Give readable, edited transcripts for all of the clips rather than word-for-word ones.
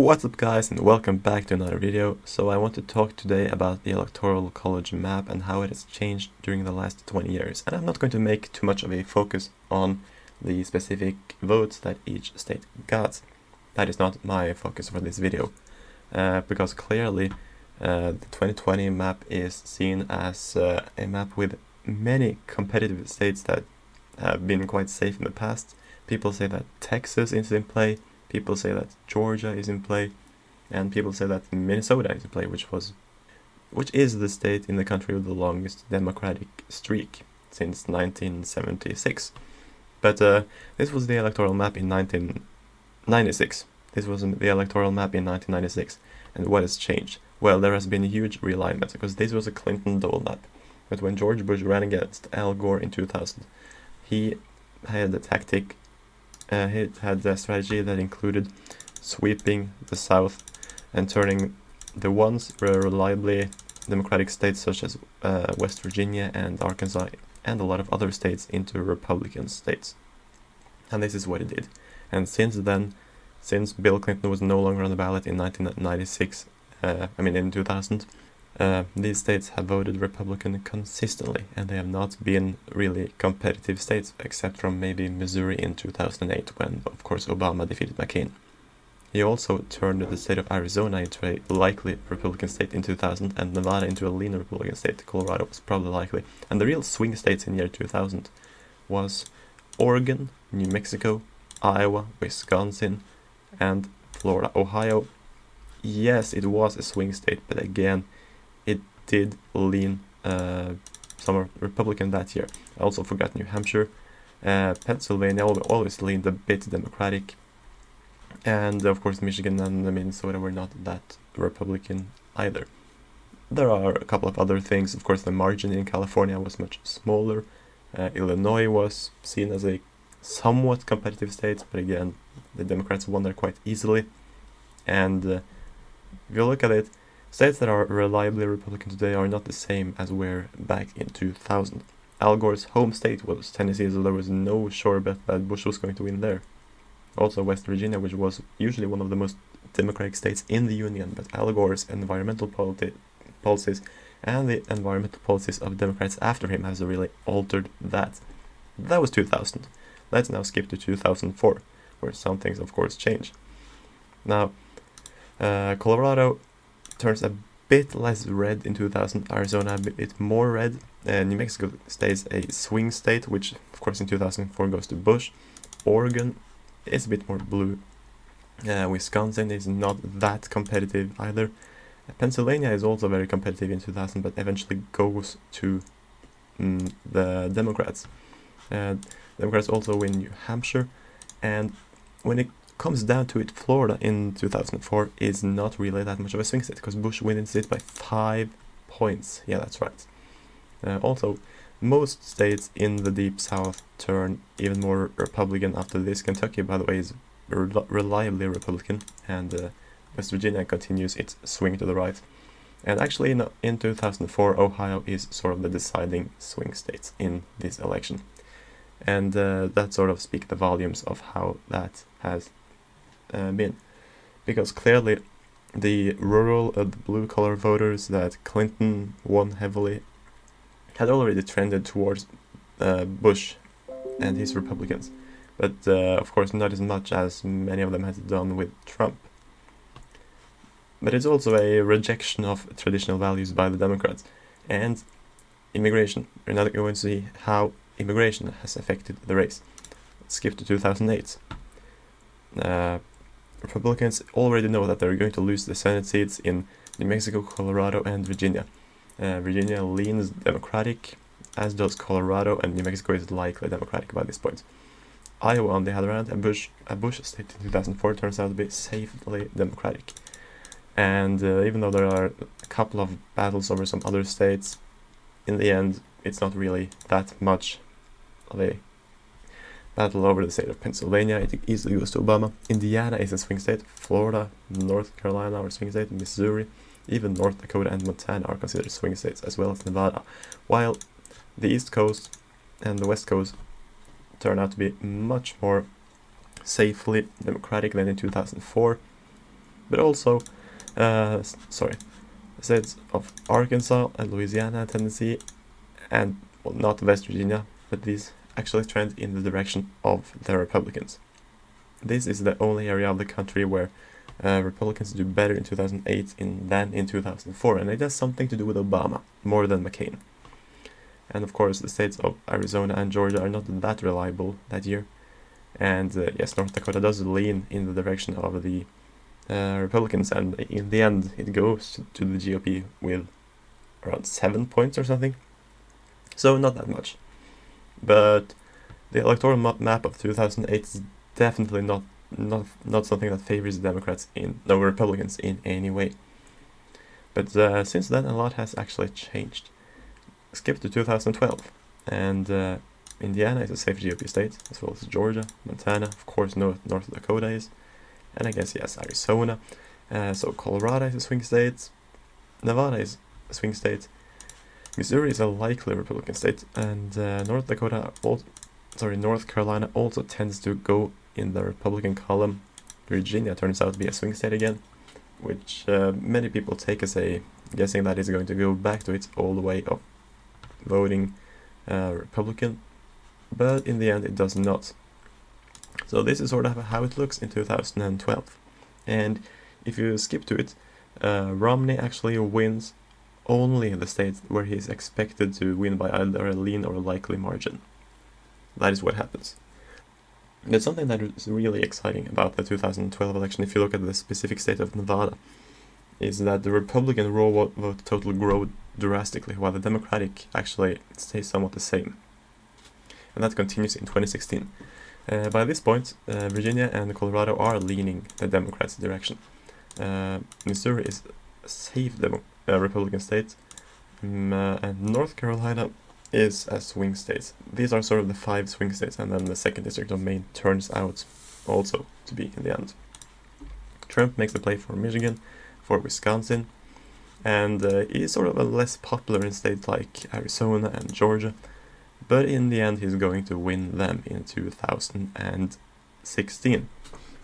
What's up guys, and welcome back to another video. So I want to talk today about the Electoral College map and how it has changed during the last 20 years. And I'm not going to make too much of a focus on the specific votes that each state got. That is not my focus for this video. Because clearly the 2020 map is seen as a map with many competitive states that have been quite safe in the past. People say that Texas is in play. People say that Georgia is in play, and people say that Minnesota is in play, which is the state in the country with the longest democratic streak since 1976. But this was the electoral map in 1996. This was the electoral map in 1996, and what has changed? Well, there has been a huge realignment, because this was a Clinton-Dole map. But when George Bush ran against Al Gore in 2000, he had a tactic. He had a strategy that included sweeping the South and turning the once reliably Democratic states such as West Virginia and Arkansas and a lot of other states into Republican states. And this is what he did. And since then, since Bill Clinton was no longer on the ballot in 1996, in 2000, these states have voted Republican consistently, and they have not been really competitive states, except from maybe Missouri in 2008, when, of course, Obama defeated McCain. He also turned the state of Arizona into a likely Republican state in 2000, and Nevada into a lean Republican state. Colorado was probably likely. And the real swing states in the year 2000 was Oregon, New Mexico, Iowa, Wisconsin, and Florida. Ohio, yes, it was a swing state, but again, it did lean some Republican that year. I also forgot New Hampshire. Pennsylvania always leaned a bit Democratic. And of course Michigan and Minnesota were not that Republican either. There are a couple of other things. Of course, the margin in California was much smaller. Illinois was seen as a somewhat competitive state, but again, the Democrats won there quite easily. And if you look at it, states that are reliably Republican today are not the same as were back in 2000. Al Gore's home state was Tennessee, so there was no sure bet that Bush was going to win there. Also West Virginia, which was usually one of the most democratic states in the Union, but Al Gore's environmental policies and the environmental policies of Democrats after him has really altered that. That was 2000. Let's now skip to 2004, where some things of course change. Now, Colorado turns a bit less red in 2000, Arizona a bit more red, New Mexico stays a swing state, which of course in 2004 goes to Bush. Oregon is a bit more blue. Wisconsin is not that competitive either. Pennsylvania is also very competitive in 2000, but eventually goes to the Democrats. Democrats also win New Hampshire, and when it comes down to it, Florida in 2004 is not really that much of a swing state, because Bush wins it by 5 points. Yeah, that's right. Also, most states in the Deep South turn even more Republican after this. Kentucky, by the way, is reliably Republican, and West Virginia continues its swing to the right. And actually, in 2004, Ohio is sort of the deciding swing state in this election. And that sort of speaks the volumes of how that has been, because clearly the rural, the blue-collar voters that Clinton won heavily had already trended towards Bush and his Republicans, but of course not as much as many of them had done with Trump. But it's also a rejection of traditional values by the Democrats. And immigration. We're now going to see how immigration has affected the race. Let's skip to 2008. Republicans already know that they're going to lose the Senate seats in New Mexico, Colorado, and Virginia. Virginia leans Democratic, as does Colorado, and New Mexico is likely Democratic by this point. Iowa, on the other hand, a Bush state in 2004, turns out to be safely Democratic. And even though there are a couple of battles over some other states, in the end, it's not really that much of a battle over the state of Pennsylvania. It easily goes to Obama. Indiana is a swing state. Florida, North Carolina are swing state. Missouri, even North Dakota and Montana are considered swing states, as well as Nevada. While the East Coast and the West Coast turn out to be much more safely Democratic than in 2004. but also, states of Arkansas and Louisiana and Tennessee, and well, not West Virginia, but these actually trend in the direction of the Republicans. This is the only area of the country where Republicans do better in 2008 than in 2004, and it has something to do with Obama, more than McCain. And of course, the states of Arizona and Georgia are not that reliable that year. And yes, North Dakota does lean in the direction of the Republicans, and in the end, it goes to the GOP with around 7 points or something. So not that much. But the electoral map of 2008 is definitely not something that favors the Democrats Republicans in any way. But since then, a lot has actually changed. Skip to 2012, and Indiana is a safe GOP state, as well as Georgia, Montana, of course North Dakota is, and I guess yes, Arizona. So Colorado is a swing state, Nevada is a swing state, Missouri is a likely Republican state, and North Carolina also tends to go in the Republican column. Virginia turns out to be a swing state again, which many people take as a guessing that it's going to go back to its old way of voting Republican, but in the end it does not. So this is sort of how it looks in 2012. And if you skip to it, Romney actually wins only in the states where he is expected to win by either a lean or likely margin. That is what happens. But something that is really exciting about the 2012 election, if you look at the specific state of Nevada, is that the Republican raw vote total grew drastically, while the Democratic actually stays somewhat the same. And that continues in 2016. By this point, Virginia and Colorado are leaning the Democrats' direction. Missouri is a safe Republican state, and North Carolina is a swing state. These are sort of the 5 swing states, and then the 2nd District of Maine turns out also to be in the end. Trump makes the play for Michigan, for Wisconsin, and he's sort of a less popular in states like Arizona and Georgia, but in the end he's going to win them in 2016.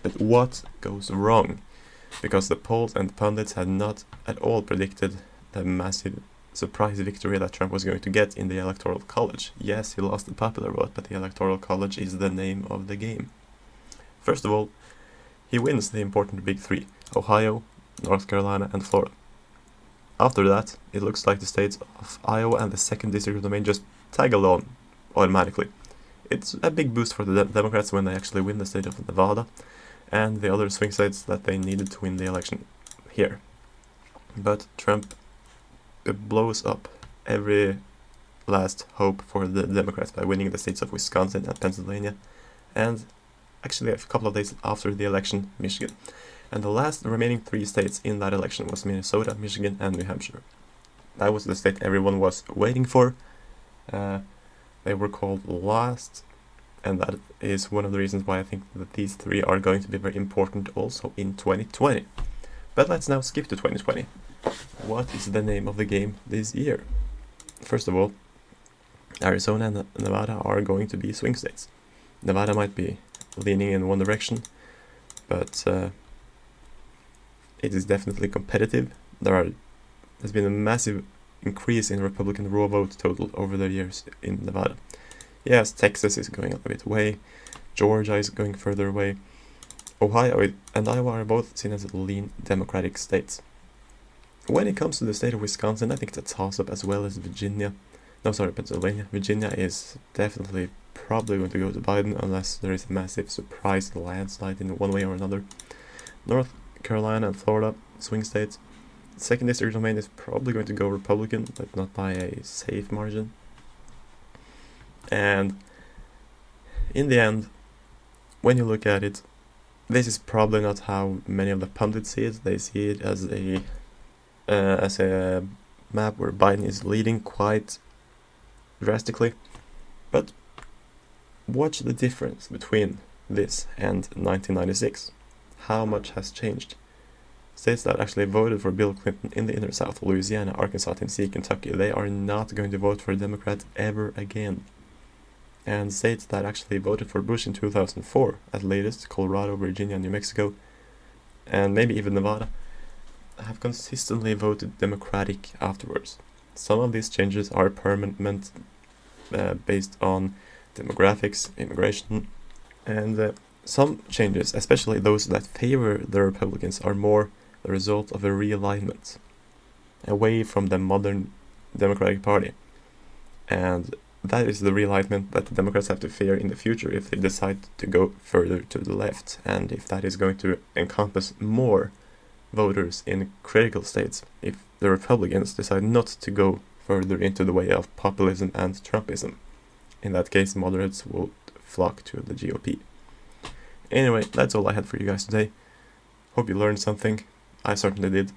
But what goes wrong? Because the polls and pundits had not at all predicted the massive surprise victory that Trump was going to get in the Electoral College. Yes, he lost the popular vote, but the Electoral College is the name of the game. First of all, he wins the important big 3, Ohio, North Carolina and Florida. After that, it looks like the states of Iowa and the 2nd District of Maine just tag along automatically. It's a big boost for the Democrats when they actually win the state of Nevada and the other swing states that they needed to win the election here. But Trump blows up every last hope for the Democrats by winning the states of Wisconsin and Pennsylvania, and actually a couple of days after the election, Michigan. And the last remaining 3 states in that election was Minnesota, Michigan, and New Hampshire. That was the state everyone was waiting for. They were called last, and that is one of the reasons why I think that these 3 are going to be very important also in 2020. But let's now skip to 2020. What is the name of the game this year? First of all, Arizona and Nevada are going to be swing states. Nevada might be leaning in one direction, but it is definitely competitive. There's been a massive increase in Republican raw vote total over the years in Nevada. Yes, Texas is going a bit away, Georgia is going further away, Ohio and Iowa are both seen as lean Democratic states. When it comes to the state of Wisconsin, I think it's a toss-up, as well as Pennsylvania. Virginia is definitely probably going to go to Biden unless there is a massive surprise landslide in one way or another. North Carolina and Florida, swing states. 2nd District of Maine is probably going to go Republican, but not by a safe margin. And in the end, when you look at it, this is probably not how many of the pundits see it. They see it as a map where Biden is leading quite drastically. But watch the difference between this and 1996. How much has changed? States that actually voted for Bill Clinton in the Inner South, Louisiana, Arkansas, Tennessee, Kentucky, they are not going to vote for a Democrat ever again. And states that actually voted for Bush in 2004, at latest, Colorado, Virginia, New Mexico, and maybe even Nevada, have consistently voted Democratic afterwards. Some of these changes are permanent, based on demographics, immigration, and some changes, especially those that favor the Republicans, are more the result of a realignment away from the modern Democratic Party. And that is the realignment that the Democrats have to fear in the future if they decide to go further to the left, and if that is going to encompass more voters in critical states, if the Republicans decide not to go further into the way of populism and Trumpism. In that case, moderates will flock to the GOP. Anyway, that's all I had for you guys today. Hope you learned something. I certainly did.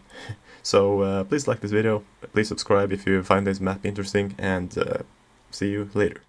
So please like this video, please subscribe if you find this map interesting, and see you later.